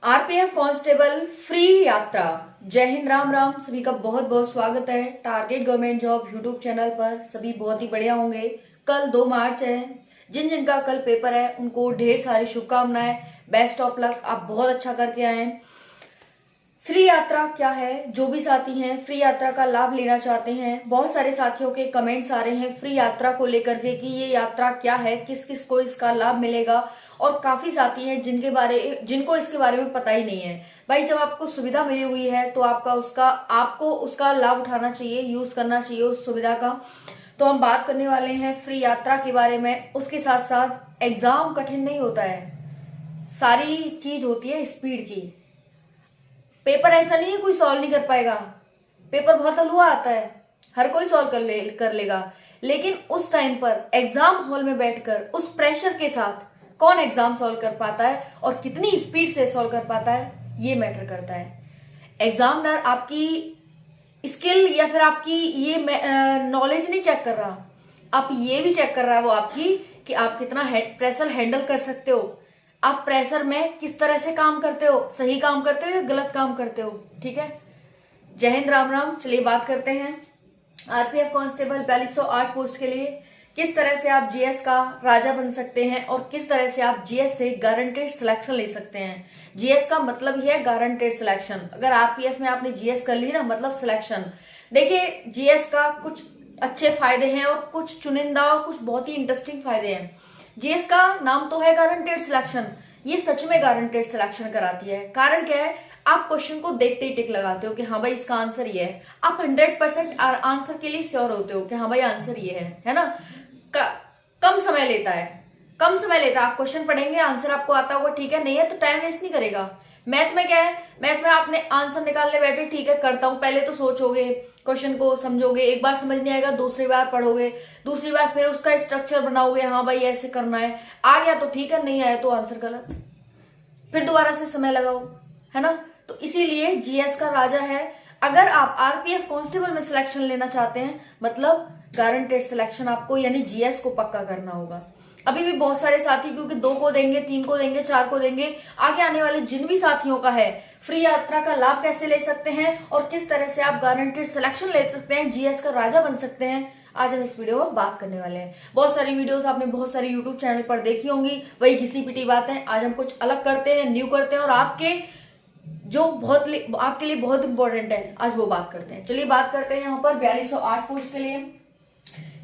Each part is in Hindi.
आरपीएफ कांस्टेबल फ्री यात्रा। जय हिंद, राम राम। सभी का बहुत बहुत स्वागत है target government job YouTube channel पर। सभी बहुत ही बढ़िया होंगे। कल 2 मार्च है। जिन जिनका कल पेपर है उनको ढेर सारी शुभकामनाएं, बेस्ट ऑफ लक। आप बहुत अच्छा करके आए। फ्री यात्रा क्या है? जो भी साथी हैं फ्री यात्रा का लाभ लेना चाहते हैं, बहुत सारे साथियों के कमेंट्स आ रहे हैं फ्री यात्रा को लेकर के कि ये यात्रा क्या है, किस किस को इसका लाभ मिलेगा। और काफी साथी हैं जिनको इसके बारे में पता ही नहीं है। भाई, जब आपको सुविधा मिली हुई है तो आपको उसका लाभ उठाना चाहिए, यूज करना चाहिए उस सुविधा का। तो हम बात करने वाले हैं फ्री यात्रा के बारे में। उसके साथ साथ एग्जाम कठिन नहीं होता है, सारी चीज होती है स्पीड की। पेपर ऐसा नहीं है कोई सॉल्व नहीं कर पाएगा। पेपर बहुत हलवा आता है, हर कोई सॉल्व कर लेगा। लेकिन उस टाइम पर एग्जाम हॉल में बैठकर उस प्रेशर के साथ कौन एग्जाम सॉल्व कर पाता है और कितनी स्पीड से सॉल्व कर पाता है, ये मैटर करता है। एग्जामिनर आपकी स्किल या फिर आपकी ये नॉलेज नहीं चेक कर रहा, आप ये भी चेक कर रहा है वो आपकी कि आप कितना प्रेशर हैंडल कर सकते हो, आप प्रेशर में किस तरह से काम करते हो, सही काम करते हो या गलत काम करते हो। ठीक है। जय हिंद, राम राम। चलिए बात करते हैं आरपीएफ कांस्टेबल 4208 पोस्ट के लिए किस तरह से आप जीएस का राजा बन सकते हैं और किस तरह से आप जीएस से गारंटेड सिलेक्शन ले सकते हैं। जीएस का मतलब ही है गारंटेड सिलेक्शन। अगर आरपीएफ में आपने जीएस कर ली ना, मतलब सिलेक्शन। देखिए, जीएस का कुछ अच्छे फायदे हैं और कुछ चुनिंदा और कुछ बहुत ही इंटरेस्टिंग फायदे हैं। जीएस का नाम तो है गारंटेड सिलेक्शन, ये सच में गारंटेड सिलेक्शन कराती है। कारण क्या है? आप क्वेश्चन को देखते ही टिक लगाते हो कि हाँ भाई इसका आंसर ये है। आप 100% आंसर के लिए श्योर होते हो कि हाँ भाई आंसर ये है ना। कम समय लेता है, आप क्वेश्चन पढ़ेंगे, आंसर आपको आता होगा, ठीक है। नहीं है तो टाइम वेस्ट नहीं करेगा। मैथ में क्या है? मैथ में आपने आंसर निकालने बैठे, ठीक है करता हूं, पहले तो सोचोगे, क्वेश्चन को समझोगे, एक बार समझ नहीं आएगा दूसरी बार पढ़ोगे, दूसरी बार फिर उसका स्ट्रक्चर बनाओगे, हाँ भाई ऐसे करना है, आ गया तो ठीक है, नहीं आया तो आंसर गलत, फिर दोबारा से समय लगाओ, है ना। तो इसीलिए जीएस का राजा है। अगर आप आरपीएफ कांस्टेबल में सिलेक्शन लेना चाहते हैं, मतलब गारंटेड सिलेक्शन आपको यानी जीएस को पक्का करना होगा। अभी भी बहुत सारे साथी, क्योंकि 2 को देंगे, 3 को देंगे, 4 को देंगे, आगे आने वाले जिन भी साथियों का है फ्री यात्रा का लाभ कैसे ले सकते हैं और किस तरह से आप गारंटेड सिलेक्शन ले सकते हैं, जीएस का राजा बन सकते हैं, आज हम इस वीडियो में बात करने वाले हैं। बहुत सारी वीडियोस आपने बहुत सारी यूट्यूब चैनल पर देखी होंगी, वही घिसी पिटी बातें। आज हम कुछ अलग करते हैं, न्यू करते हैं और आपके लिए बहुत इंपॉर्टेंट है, आज वो बात करते हैं। चलिए बात करते हैं यहाँ पर 4208 पोस्ट के लिए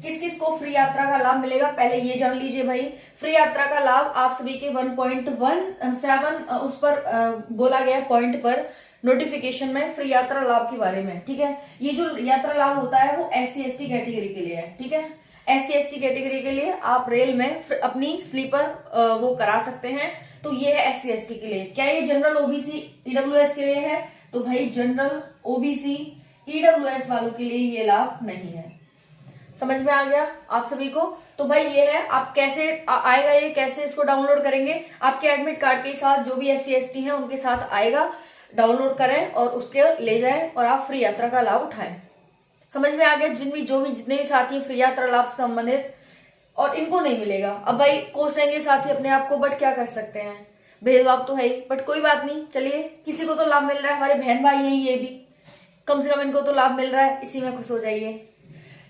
किस किस को फ्री यात्रा का लाभ मिलेगा। पहले ये जान लीजिए भाई, फ्री यात्रा का लाभ आप सभी के 1.17 उस पर बोला गया पॉइंट पर नोटिफिकेशन में फ्री यात्रा लाभ के बारे में। ठीक है। ये जो यात्रा लाभ होता है वो SC/ST कैटेगरी के लिए है। ठीक है। SC/ST कैटेगरी के लिए आप रेल में अपनी स्लीपर वो करा सकते हैं, तो ये है SC/ST के लिए। क्या ये जनरल OBC EWS के लिए है? तो भाई जनरल OBC EWS वालों के लिए ये लाभ नहीं है। समझ में आ गया आप सभी को? तो भाई ये है, आप कैसे आएगा, ये कैसे इसको डाउनलोड करेंगे, आपके एडमिट कार्ड के साथ जो भी SC/ST है उनके साथ आएगा। डाउनलोड करें और उसके ले जाएं और आप फ्री यात्रा का लाभ उठाएं। समझ में आ गया? जितने भी साथी फ्री यात्रा लाभ से संबंधित, और इनको नहीं मिलेगा। अब भाई कोसेंगे साथी अपने आप को, बट क्या कर सकते हैं, भेदभाव तो है ही, बट कोई बात नहीं। चलिए, किसी को तो लाभ मिल रहा है, हमारे बहन भाई हैं ये भी, कम से कम इनको तो लाभ मिल रहा है, इसी में खुश हो जाइए।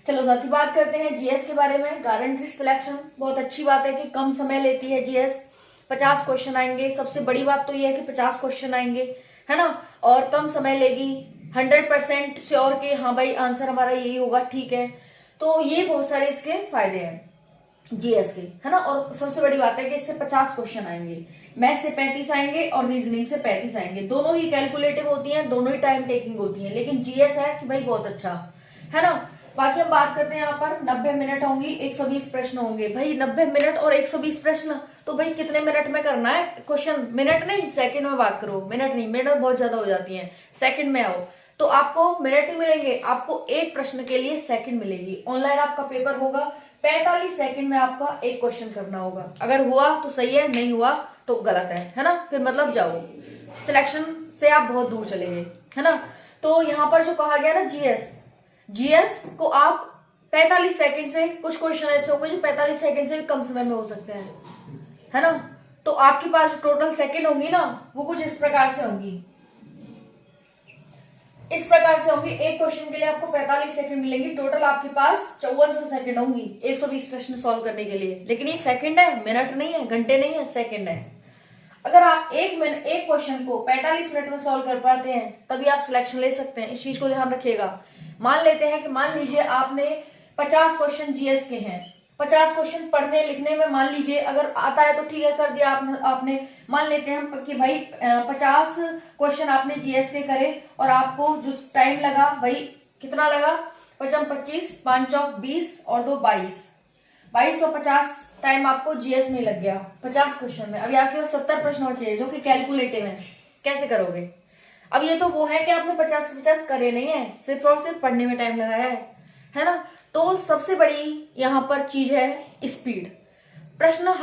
चलो साथी, बात करते हैं जीएस के बारे में। गारंटेड सिलेक्शन बहुत अच्छी बात है कि कम समय लेती है जीएस। 50 क्वेश्चन आएंगे, सबसे बड़ी बात तो ये है कि 50 क्वेश्चन आएंगे, है ना, और कम समय लेगी। 100% श्योर के हाँ भाई आंसर हमारा यही होगा, ठीक है। तो ये बहुत सारे इसके फायदे हैं जीएस के, है ना। और सबसे बड़ी बात है कि इससे 50 क्वेश्चन आएंगे, मैथ से 35 आएंगे और रीजनिंग से 35 आएंगे। दोनों ही कैलकुलेटिव होती हैं, दोनों ही टाइम टेकिंग होती हैं, लेकिन जीएस है कि भाई बहुत अच्छा, है ना। बाकी हम बात करते हैं यहाँ पर 90 मिनट होंगी, 120 प्रश्न होंगे। भाई 90 मिनट और 120 प्रश्न, तो भाई कितने मिनट में करना है क्वेश्चन? मिनट नहीं, सेकंड में बात करो। मिनट नहीं, मिनट बहुत ज्यादा हो जाती है, सेकंड में आओ। तो आपको मिनट नहीं मिलेंगे, आपको एक प्रश्न के लिए सेकंड मिलेगी। ऑनलाइन आपका पेपर होगा, 45 सेकंड में आपका एक क्वेश्चन करना होगा। अगर हुआ तो सही है, नहीं हुआ तो गलत है ना। फिर मतलब जाओ, सिलेक्शन से आप बहुत दूर चले गए, है ना। तो यहाँ पर जो कहा गया ना जीएस को आप 45 सेकंड से, कुछ क्वेश्चन ऐसे होंगे जो 45 सेकंड से भी कम समय में हो सकते हैं, है ना। तो आपके पास जो टोटल सेकंड होंगी ना वो कुछ इस प्रकार से होंगी, इस प्रकार से होंगी। एक क्वेश्चन के लिए आपको 45 सेकंड मिलेंगी, टोटल आपके पास 5400 सेकंड होंगी 120 प्रश्न सॉल्व करने के लिए। लेकिन ये सेकंड है, मिनट नहीं है, घंटे नहीं है, सेकंड है। अगर आप एक क्वेश्चन को 45 मिनट में सॉल्व कर पाते हैं तभी आप सिलेक्शन ले सकते हैं। इस चीज को ध्यान रखिएगा। मान लेते हैं कि मान लीजिए आपने 50 क्वेश्चन जीएस के हैं, 50 क्वेश्चन पढ़ने लिखने में मान लीजिए अगर आता है तो ठीक है, कर दिया आपने। मान लेते हैं हम कि भाई 50 क्वेश्चन आपने जीएस के करे और आपको जो टाइम लगा भाई कितना लगा, 55 25 5 चौक 20 और 2 22 और 50 टाइम आपको जीएस में लग गया 50 क्वेश्चन में। अभी आपके पास 70 प्रश्न बचे जो कि कैलकुलेटिव है, कैसे करोगे? अब ये तो वो है कि आपने 50 करे नहीं है, सिर्फ और सिर्फ पढ़ने में टाइम लगाया है ना। तो सबसे बड़ी यहाँ पर चीज है स्पीड। प्रश्न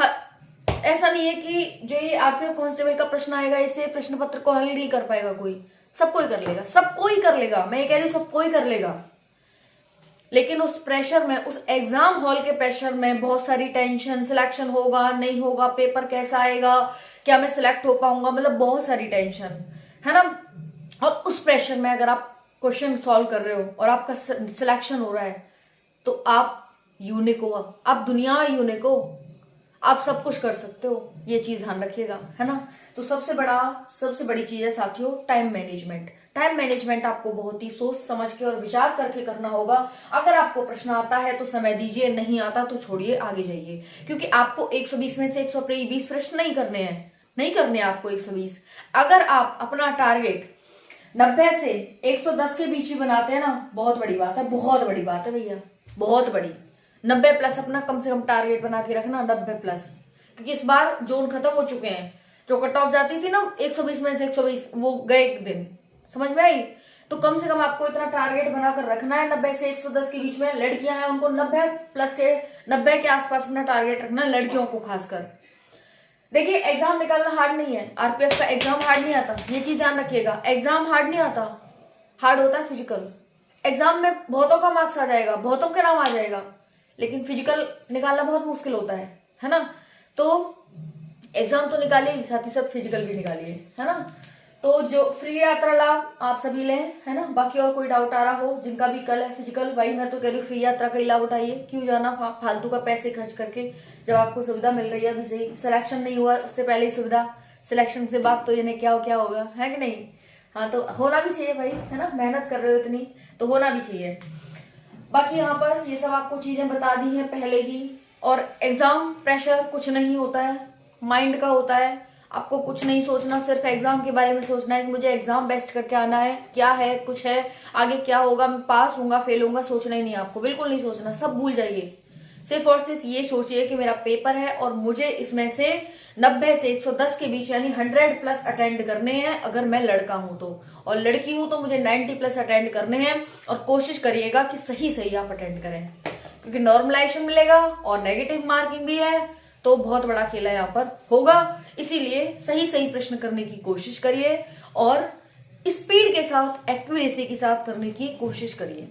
ऐसा नहीं है कि जो ये आरपीएफ कांस्टेबल का प्रश्न आएगा इसे प्रश्न पत्र को हल नहीं कर पाएगा कोई, सबको ही कर लेगा, सबको ही कर लेगा। मैं ये कह रही हूँ सबको ही कर लेगा। लेकिन उस प्रेशर में, उस एग्जाम हॉल के प्रेशर में बहुत सारी टेंशन, सिलेक्शन होगा नहीं होगा, पेपर कैसा आएगा, क्या मैं सिलेक्ट हो पाऊंगा, मतलब बहुत सारी टेंशन है ना। और उस प्रेशर में अगर आप क्वेश्चन सॉल्व कर रहे हो और आपका सिलेक्शन हो रहा है तो आप यूनिक हो, आप दुनिया में यूनिक हो, आप सब कुछ कर सकते हो। ये चीज ध्यान रखिएगा, है ना। तो सबसे बड़ी चीज है साथियों टाइम मैनेजमेंट। टाइम मैनेजमेंट आपको बहुत ही सोच समझ के और विचार करके करना होगा। अगर आपको प्रश्न आता है तो समय दीजिए, नहीं आता तो छोड़िए, आगे जाइए। क्योंकि आपको 120 में से 120 प्रश्न नहीं करने हैं आपको 120। अगर आप अपना टारगेट 90 से 110 के बीच भी बनाते हैं ना, बहुत बड़ी बात है, बहुत बड़ी बात है भैया, बहुत बड़ी। 90 प्लस अपना कम से कम टारगेट बना के रखना, 90 प्लस। क्योंकि इस बार जोन खत्म हो चुके हैं। जो कट ऑफ जाती थी ना 120 में से 120, वो गए एक दिन, समझ में आई। तो कम से कम आपको इतना टारगेट बनाकर रखना है 90 से 110 के बीच में। लड़कियां हैं उनको 90 प्लस के 90 के आसपास अपना टारगेट रखना है, लड़कियों को खासकर। देखिए एग्जाम निकालना हार्ड नहीं है, आरपीएफ का एग्जाम हार्ड नहीं आता, ये चीज ध्यान रखिएगा। एग्जाम हार्ड नहीं आता, हार्ड होता है फिजिकल। एग्जाम में बहुतों का मार्क्स आ जाएगा, बहुतों के नाम आ जाएगा, लेकिन फिजिकल निकालना बहुत मुश्किल होता है ना। तो एग्जाम तो निकालिए, साथ ही साथ फिजिकल भी निकालिए, है ना। तो जो फ्री यात्रा लाभ आप सभी लें, है ना। बाकी और कोई डाउट आ रहा हो जिनका भी कल है फिजिकल, भाई मैं तो कह रही हूँ फ्री यात्रा का ही लाभ उठाइए। क्यों जाना फालतू का पैसे खर्च करके, जब आपको सुविधा मिल रही है। अभी सही सिलेक्शन नहीं हुआ उससे पहले ही सुविधा, सिलेक्शन से बाद तो ये क्या होगा, है कि नहीं। हाँ तो होना भी चाहिए भाई, है ना। मेहनत कर रहे हो इतनी तो होना भी चाहिए। बाकी यहाँ पर ये सब आपको चीजें बता दी हैं पहले ही। और एग्जाम प्रेशर कुछ नहीं होता है, माइंड का होता है। आपको कुछ नहीं सोचना, सिर्फ एग्जाम के बारे में सोचना है कि मुझे एग्जाम बेस्ट करके आना है, क्या है कुछ है आगे क्या होगा, मैं पास होऊंगा फेल होऊंगा, सोचना ही नहीं आपको, बिल्कुल नहीं सोचना, सब भूल जाइए। सिर्फ और सिर्फ ये सोचिए कि मेरा पेपर है और मुझे इसमें से 90 से 110 के बीच यानी 100 प्लस अटेंड करने हैं अगर मैं लड़का हूं तो, और लड़की हूं तो मुझे 90 प्लस अटेंड करने हैं। और कोशिश करिएगा कि सही आप अटेंड करें, क्योंकि नॉर्मलाइजेशन मिलेगा और नेगेटिव मार्किंग भी है, तो बहुत बड़ा खेला यहाँ पर होगा। इसीलिए सही प्रश्न करने की कोशिश करिए और स्पीड के साथ, एक्यूरेसी के साथ करने की कोशिश करिए।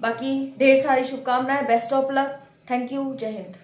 बाकी ढेर सारी शुभकामनाएं, best of luck, thank you, जय हिंद।